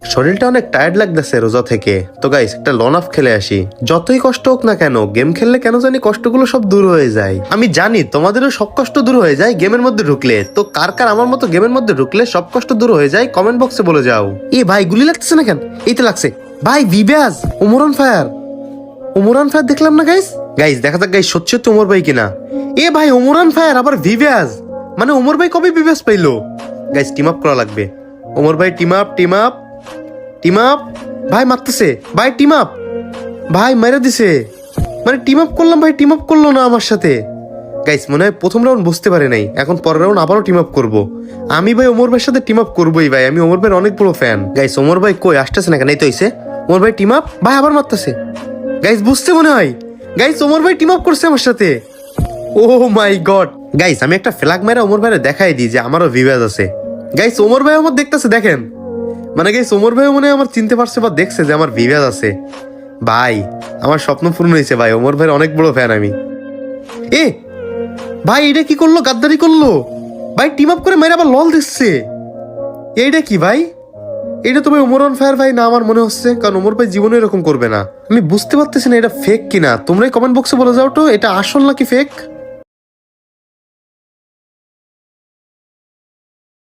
শরীরটা অনেক টায়ার্ড লাগতেছে রোজা থেকে। তো গাইস একটা লন অফ খেলে আসি। যতই কষ্ট হোক না কেন, গেম খেললে কেন জানি কষ্টগুলো সব দূর হয়ে যায়। আমি জানি তোমাদেরও সব কষ্ট দূর হয়ে যায় গেমের মধ্যে ঢুকলে। তো কার কার আমার মতো গেমের মধ্যে ঢুকলে সব কষ্ট দূর হয়ে যায় কমেন্ট বক্সে বলে যাও। এ ভাই গুলি লাগতেছে না কেন? এই তো লাগছে ভাই। ভিভ্যাজ ওমরান ফায়ার, ওমরান ফায়ার দেখলাম না গাইস। গাইস দেখা যাক গাইস সত্যি সত্যি ওমর ভাই কিনা। এ ভাই ওমরান ফায়ার আবার ভিভ্যাজ, মানে ওমর ভাই কবে ভিভ্যাজ পাইলো? গাইস টিম আপ করা লাগবে। ওমর ভাই team up, team up, team up. ভাই মারতেছে ভাই, টিম আপ। ভাই মেরে দিছে, মানে টিম আপ করলাম ভাই, টিম আপ করলো না আমার সাথে। গাইস মনে হয় প্রথম রাউন্ড বুঝতে পারে নাই, এখন পরের রাউন্ড আবারও টিম আপ করবো। আমি ভাই ওমর ভাইয়ের সাথে টিম আপ করবোই ভাই, আমি ওমর ভাইয়ের অনেক বড় ফ্যান। গাইস ওমর ভাই কই আসতেছে না কেন? এই তো হইছে ওমর ভাই টিম আপ। ভাই আবার মারতেছে। গাইস বুঝতে মনে হয় গাইস ওমর ভাই টিম আপ করছে আমার সাথে। ও মাই গড। গাইস আমি একটা ফ্ল্যাগ মেরে ওমর ভাইরে দেখাই দিই যে আমারও ভিভ্যাজ আছে। গাইস ওমর ভাই আমার দেখতেছে, দেখেন। মানে গাইস ওমর ভাই মনে হয় আমার চিনতে পারছে বা দেখছে যে আমার ভিভ্যাজ আছে। ভাই আমার স্বপ্ন পূর্ণ হয়েছে ভাই, ওমর ভাইয়ের অনেক বড় ফ্যান আমি। এ ভাই এটা কি করলো? গাদ্দারি করলো ভাই, টিম আপ করে মেরে আবার লল দিচ্ছে। এইটা কি ভাই? এটা তো ভাই ওমরান ফায়ার ভাই না আমার মনে হচ্ছে, কারণ ওমর ভাই জীবনে এরকম করবে না। আমি বুঝতে পারতেছি না এটা ফেক কিনা। তোমরাই কমেন্ট বক্সে বলে যাও তো এটা আসল নাকি ফেক।